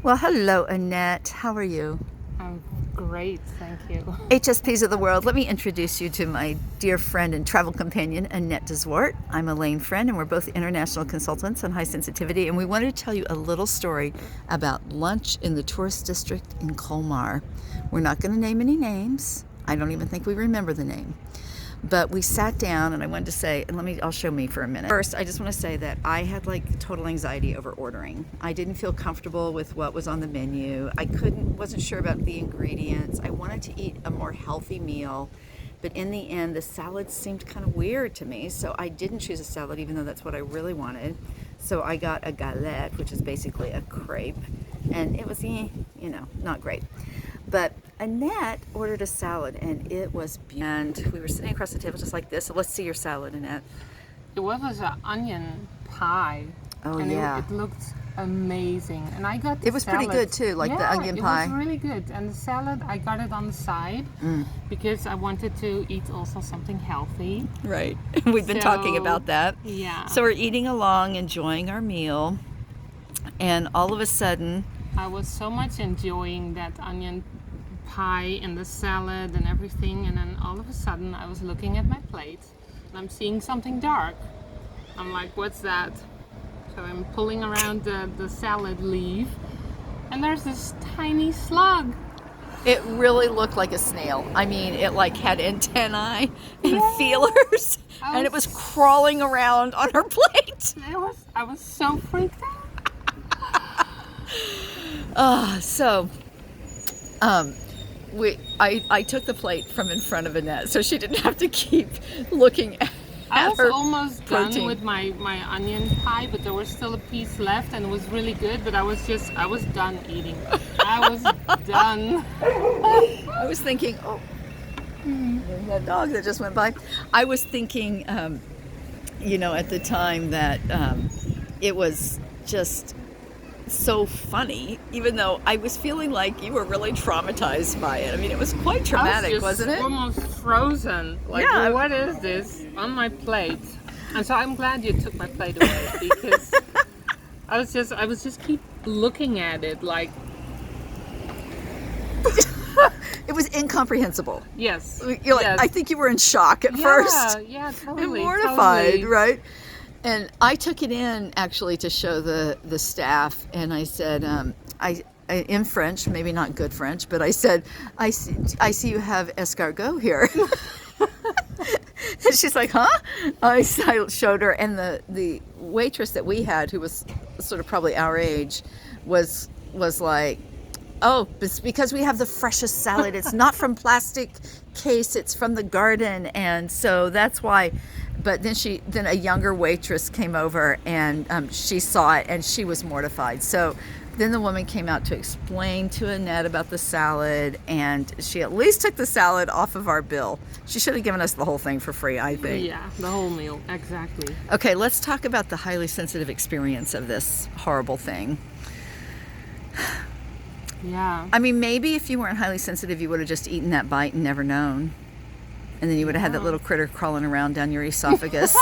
Well, hello, Annette. How are you? I'm great, thank you. HSPs of the world, let me introduce you to my dear friend and travel companion, Annette Deswart. I'm Alane Freund, and we're both international consultants on high sensitivity, and we wanted to tell you a little story about lunch in the tourist district in Colmar. We're not going to name any names. I don't even think we remember the name. But we sat down, and I wanted to say, and I'll show me for a minute. First, I just want to say that I had like total anxiety over ordering. I didn't feel comfortable with what was on the menu. Wasn't sure about the ingredients. I wanted to eat a more healthy meal, but in the end, the salad seemed kind of weird to me. So I didn't choose a salad, even though that's what I really wanted. So I got a galette, which is basically a crepe, and it was, not great. But Annette ordered a salad, and it was beautiful. And we were sitting across the table just like this. So let's see your salad, Annette. It was an onion pie. Oh, and yeah. It looked amazing. And I got the It was salad. pretty good, too, like the onion pie. It was really good. And the salad, I got it on the side because I wanted to eat also something healthy. Right. We've been talking about that. Yeah. So we're eating along, enjoying our meal. And all of a sudden, I was so much enjoying that onion pie and the salad and everything, and then all of a sudden I was looking at my plate and I'm seeing something dark. I'm like, what's that? So I'm pulling around the salad leaf, and there's this tiny slug. it really looked like a snail. I mean, it like had antennae and feelers, and it was crawling around on her plate. I was so freaked out. I took the plate from in front of Annette, so she didn't have to keep looking at I was her almost protein. done with my onion pie, but there was still a piece left, and it was really good. But I was done eating. I was done. I was thinking, that dog that just went by. I was thinking, at the time that it was just so funny, even though I was feeling like you were really traumatized by it. I mean, it was quite traumatic, wasn't it? Almost frozen. Like, Yeah. what is this on my plate? And so I'm glad you took my plate away because I was just keep looking at it like. It was incomprehensible. Yes. Yes. I think you were in shock at first. Yeah, totally. And mortified, totally. right? And I took it in actually to show the staff, and I said, I in French, maybe not good French, but I said, I see you have escargot here. And she's like, huh? I showed her, and the waitress that we had, who was sort of probably our age, was like, oh, it's because we have the freshest salad. It's not from plastic case. It's from the garden, and so that's why. But then a younger waitress came over, and she saw it, and she was mortified. So then the woman came out to explain to Annette about the salad, and she at least took the salad off of our bill. She should have given us the whole thing for free, I think. Yeah, the whole meal, exactly. Okay, let's talk about the highly sensitive experience of this horrible thing. Yeah. I mean, maybe if you weren't highly sensitive, you would have just eaten that bite and never known. And then you would have had that little critter crawling around down your esophagus.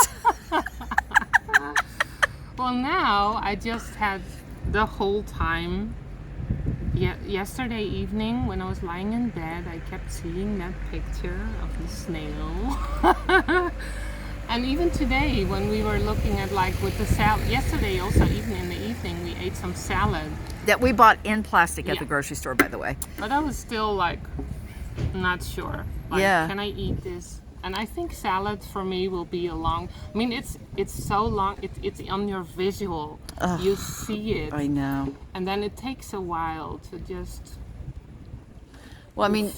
Well, now I just had the whole time. Yesterday evening, when I was lying in bed, I kept seeing that picture of the snail. And even today, when we were looking at with the salad, yesterday also, even in the evening, we ate some salad. That we bought in plastic at the grocery store, by the way. But I was still not sure. Can I eat this? And I think salad for me will be it's so long, it's on your visual. Ugh, you see it. I know. And then it takes a while to just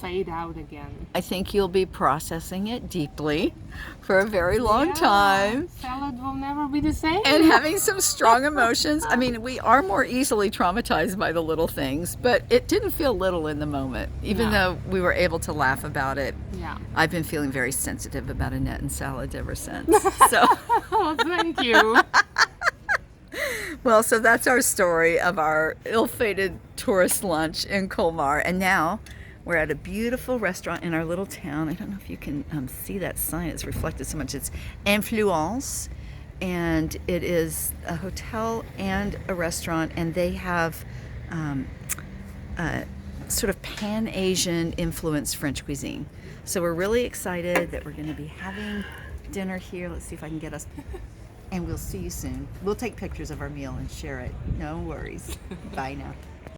fade out again. I think you'll be processing it deeply for a very long time. Salad will never be the same. And having some strong emotions. I mean, we are more easily traumatized by the little things, but it didn't feel little in the moment, even though we were able to laugh about it. Yeah. I've been feeling very sensitive about Annette and salad ever since. So. Oh, thank you. Well, so that's our story of our ill-fated tourist lunch in Colmar. And now we're at a beautiful restaurant in our little town. I don't know if you can see that sign. It's reflected so much. It's Influence, and it is a hotel and a restaurant, and they have sort of Pan-Asian influenced French cuisine. So we're really excited that we're going to be having dinner here. Let's see if I can get us, and we'll see you soon. We'll take pictures of our meal and share it. No worries. Bye now.